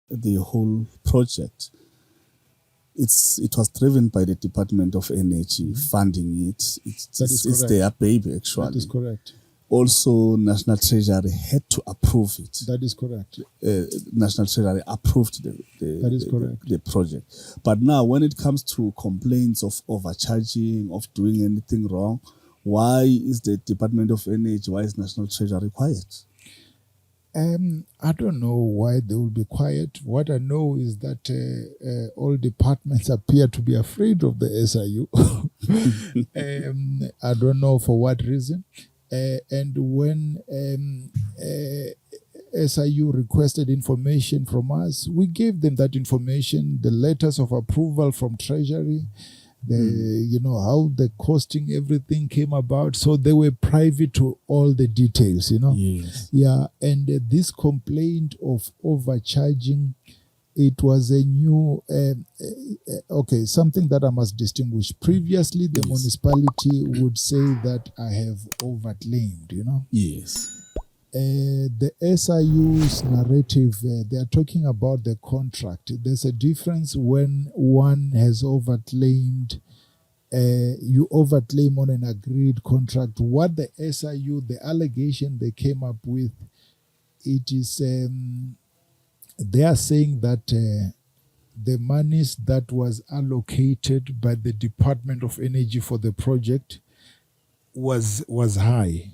the whole project, it was driven by the Department of Energy funding it. It's their baby, actually. That is correct. Also, National Treasury had to approve it. That is correct. National Treasury approved the project. But now, when it comes to complaints of overcharging, of doing anything wrong, why is the Department of Energy, why is National Treasury quiet? I don't know why they will be quiet. What I know is that all departments appear to be afraid of the SIU. I don't know for what reason. And when SIU requested information from us, we gave them that information, the letters of approval from Treasury, how the costing, everything came about. So they were private to all the details, Yes. Yeah, and this complaint of overcharging, it was a new, something that I must distinguish. Previously, the municipality would say that I have overclaimed, Yes. The SIU's narrative, they are talking about the contract. There's a difference when one has overclaimed, you overclaim on an agreed contract. What the SIU, the allegation they came up with, it is, they are saying that the monies that was allocated by the Department of Energy for the project was high.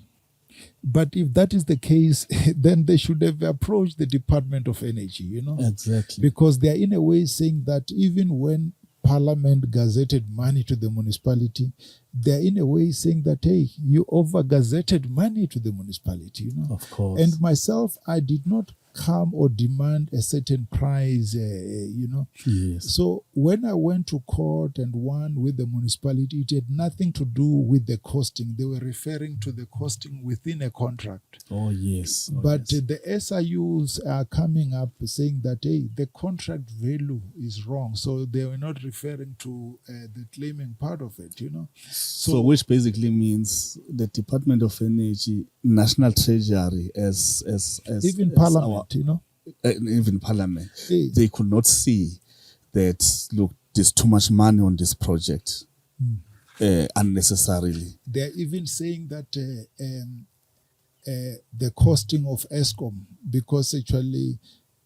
But if that is the case, then they should have approached the Department of Energy, Exactly. Because they are in a way saying that even when Parliament gazetted money to the municipality, they are in a way saying that, hey, you over-gazetted money to the municipality, Of course. And myself, I did not come or demand a certain price, Yes. So when I went to court and won with the municipality, it had nothing to do with the costing. They were referring to the costing within a contract. Oh, yes. But the SIUs are coming up saying that, hey, the contract value is wrong. So they were not referring to the claiming part of it, So which basically means the Department of Energy, National Treasury, as even Parliament, even Parliament, they could not see that, look, there's too much money on this project unnecessarily. They're even saying that the costing of ESCOM, because actually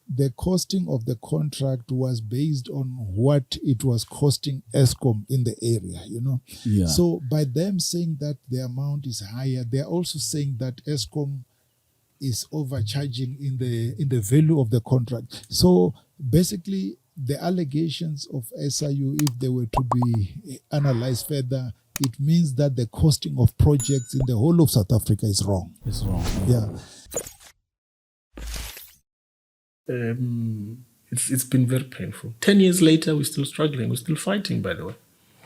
the costing of the contract was based on what it was costing ESCOM in the area, Yeah. So by them saying that the amount is higher, they're also saying that ESCOM is overcharging in the value of the contract. So basically, the allegations of SIU, if they were to be analyzed further, it means that the costing of projects in the whole of South Africa is wrong. It's wrong. Yeah. It's been very painful. 10 years later, we're still struggling. We're still fighting, by the way.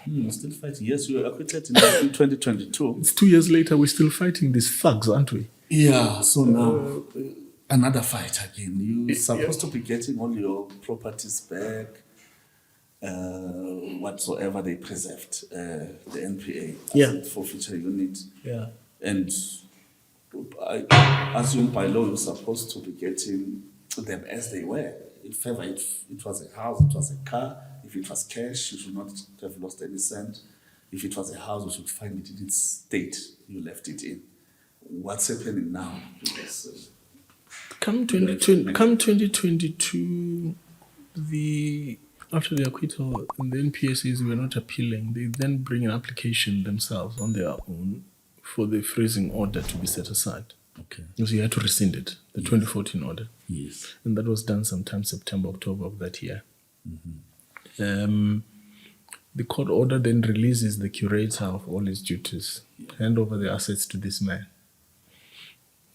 We're still fighting. Yes, you were acquitted in 2022. It's 2 years later, we're still fighting these thugs, aren't we? Yeah, so now another fight again. You're supposed to be getting all your properties back, whatsoever they preserved, the NPA, asset forfeiture unit. Yeah. And I assume by law you're supposed to be getting them as they were. If ever it was a house, it was a car. If it was cash, you should not have lost any cent. If it was a house, you should find it in its state you left it in. What's happening now? Because, come 2022, after the acquittal, the NPA says we're not appealing. They then bring an application themselves on their own for the freezing order to be set aside. Okay. So you had to rescind it, the 2014 order. Yes. And that was done sometime September, October of that year. Mm-hmm. The court order then releases the curator of all his duties, hand over the assets to this man.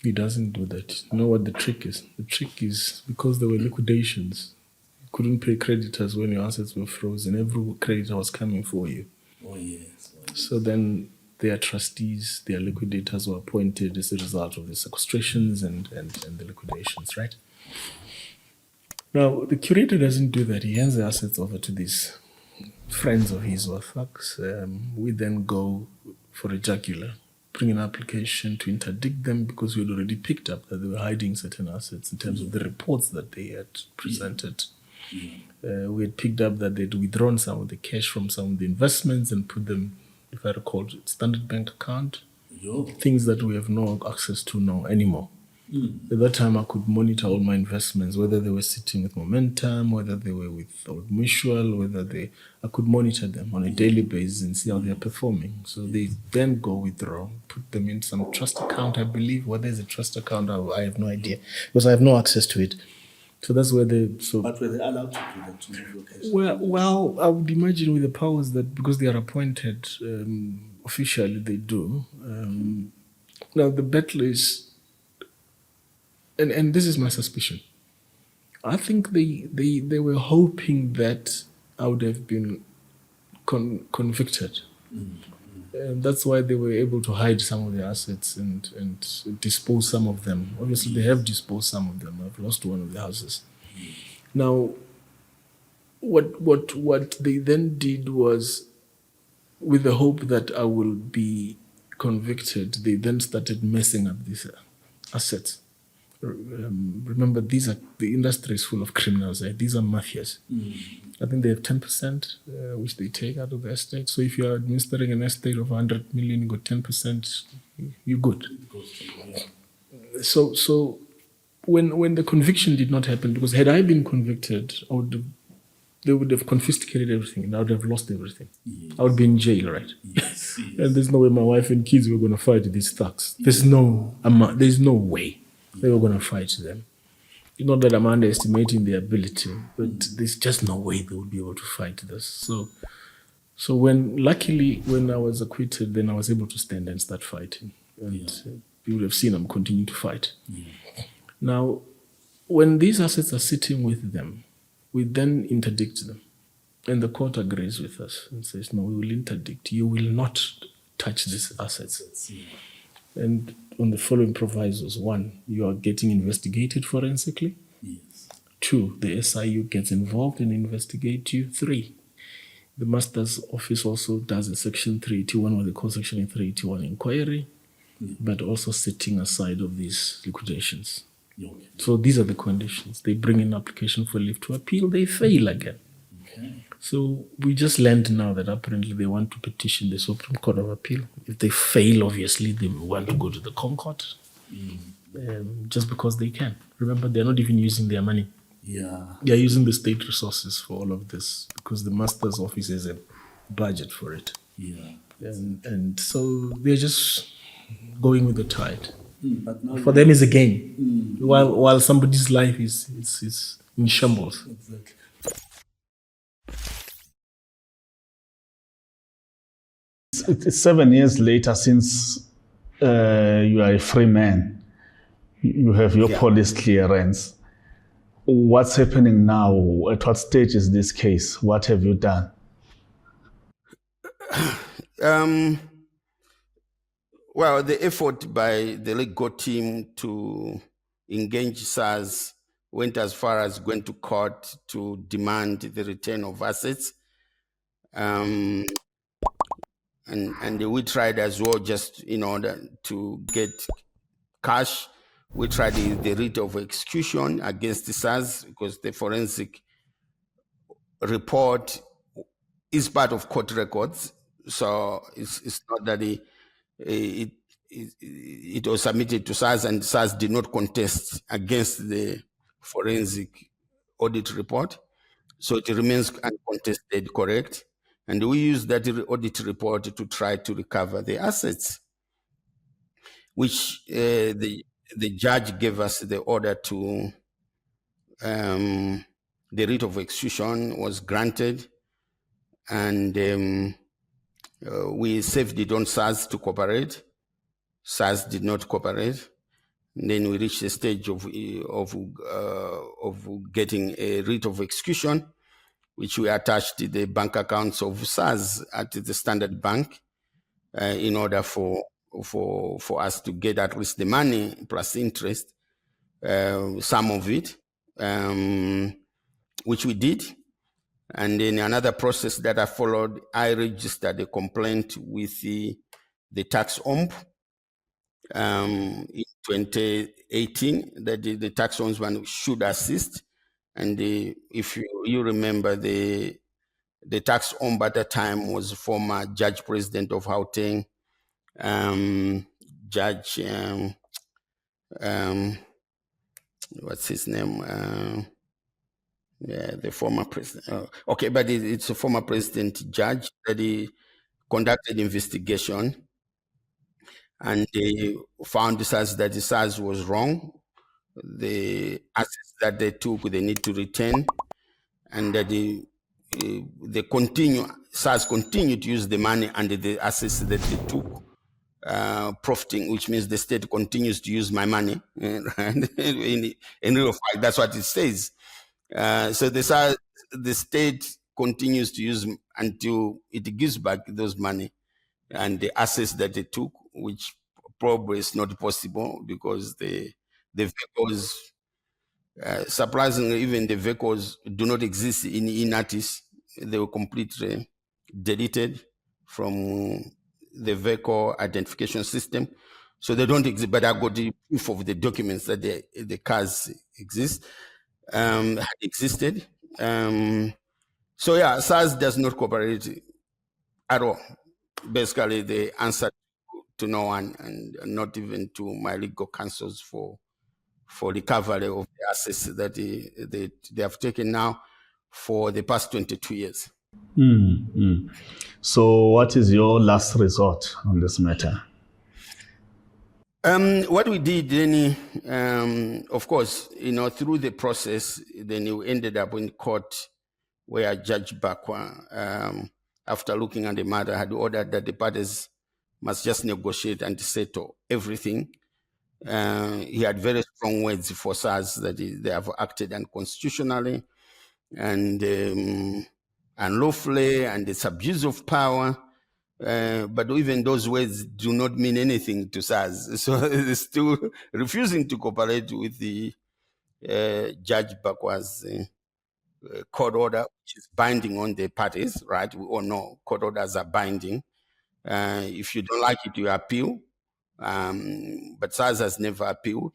He doesn't do that. You know what the trick is? The trick is because there were liquidations. You couldn't pay creditors when your assets were frozen. Every creditor was coming for you. Oh, yes. So then their trustees, their liquidators were appointed as a result of the sequestrations and the liquidations, right? Now, the curator doesn't do that. He hands the assets over to these friends of his or thugs. We then go for a jugular bring an application to interdict them because we had already picked up that they were hiding certain assets in terms of the reports that they had presented. We had picked up that they'd withdrawn some of the cash from some of the investments and put them, if I recall, Standard Bank account. Things that we have no access to now anymore. At that time, I could monitor all my investments, whether they were sitting with Momentum, whether they were with Old Mutual, I could monitor them on a daily basis and see how they are performing. So they then go withdraw, put them in some trust account, I believe. Whether it's a trust account, I have no idea, because I have no access to it. So that's where But were they allowed to do that to move your cash? Well, I would imagine with the powers that, because they are appointed officially, they do. Now the battle is, and this is my suspicion. I think they were hoping that I would have been convicted. And that's why they were able to hide some of the assets and dispose some of them. Obviously, they have disposed some of them. I've lost one of the houses. Now, what they then did was, with the hope that I will be convicted, they then started messing up these assets. Remember, the industry is full of criminals. These are mafias. I think they have 10%, which they take out of the estate. So if you are administering an estate of 100 million, you got 10%, you're good. So when the conviction did not happen, because had I been convicted, they would have confiscated everything and I would have lost everything. Yes. I would be in jail, right? Yes. And there's no way my wife and kids were going to fight these thugs. There's no way they were going to fight them. It's not that I'm underestimating their ability, but there's just no way they would be able to fight this. So luckily when I was acquitted, then I was able to stand and start fighting. And you would have seen I'm continuing to fight. Now, when these assets are sitting with them, we then interdict them. And the court agrees with us and says, no, we will interdict. You will not touch these assets. And on the following provisos: 1, you are getting investigated forensically. 2, the SIU gets involved and investigate you. 3, the Master's Office also does a Section 381, what they call Section 381 inquiry, but also setting aside of these liquidations. So these are the conditions. They bring in application for leave to appeal, they fail again. So we just learned now that apparently they want to petition the Supreme Court of Appeal. If they fail, obviously, they want to go to the Concord, just because they can. Remember, they're not even using their money. They're using the state resources for all of this because the Master's Office has a budget for it. And so they're just going with the tide. But now for them, it's a game, while somebody's life is in shambles. Exactly. It's 7 years later since you are a free man. You have your police clearance. What's happening now? At what stage is this case? What have you done? Well, the effort by the legal team to engage SARS went as far as going to court to demand the return of assets. And we tried as well, just in order to get cash. We tried the writ of execution against the SARS because the forensic report is part of court records. So it's not that it was submitted to SARS and SARS did not contest against the forensic audit report. So it remains uncontested, correct? And we use that audit report to try to recover the assets, which the judge gave us the order to, the writ of execution was granted, and we saved it on SARS to cooperate. SARS did not cooperate. And then we reached the stage of getting a writ of execution, which we attached to the bank accounts of SARS at the Standard Bank in order for us to get at least the money plus interest, some of it, which we did. And then another process that I followed, I registered a complaint with the tax omb in 2018 that the tax ombudsman should assist. And if you remember, the tax ombudsman at the time was former judge president of Gauteng, Judge, what's his name? Yeah, the former president. Okay, but it's a former president judge that he conducted investigation, and they found that the SARS was wrong. The assets that they took, they need to return, and that SARS continue to use the money and the assets that they took, profiting, which means the state continues to use my money. And in real fact, that's what it says. So the state continues to use until it gives back those money and the assets that they took, which probably is not possible because the vehicles, surprisingly, even the vehicles do not exist in Inatis. They were completely deleted from the vehicle identification system. So they don't exist, but I got the proof of the documents that the cars had existed. So yeah, SARS does not cooperate at all. Basically, they answer to no one, and not even to my legal counsels for recovery of the assets that they have taken now for the past 22 years. So what is your last resort on this matter? What we did then, of course, through the process, then we ended up in court where Judge Bakwa, after looking at the matter, had ordered that the parties must just negotiate and settle everything. He had very strong words for SARS that they have acted unconstitutionally and unlawfully, and it's abuse of power. But even those words do not mean anything to SARS. So they're still refusing to cooperate with the Judge Bakwa's court order, which is binding on the parties, right? We all know court orders are binding. If you don't like it, you appeal. But SARS has never appealed,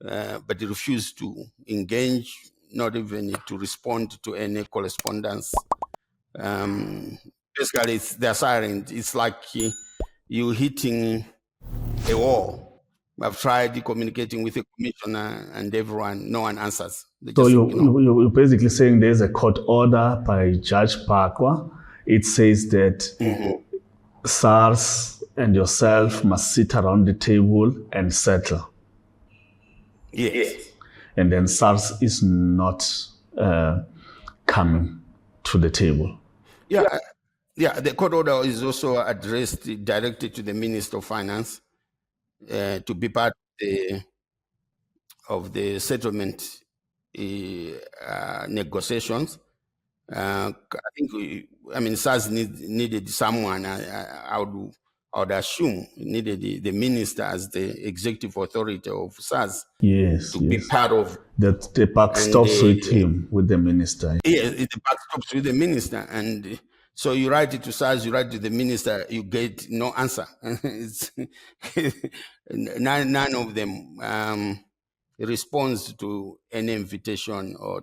but they refused to engage, not even to respond to any correspondence. Basically, they're silent. It's like you hitting a wall. I've tried communicating with a commissioner and everyone, no one answers. So you're basically saying there's a court order by Judge Bakwa. It says that SARS and yourself must sit around the table and settle. Yes. And then SARS is not coming to the table. Yeah, the court order is also addressed directly to the Minister of Finance to be part of the settlement negotiations. I think, SARS needed someone, I would assume, needed the minister as the executive authority of SARS to be part of. That the buck stops with him, with the minister. Yeah, the buck stops with the minister. And so you write it to SARS, you write to the minister, you get no answer. None of them responds to any invitation or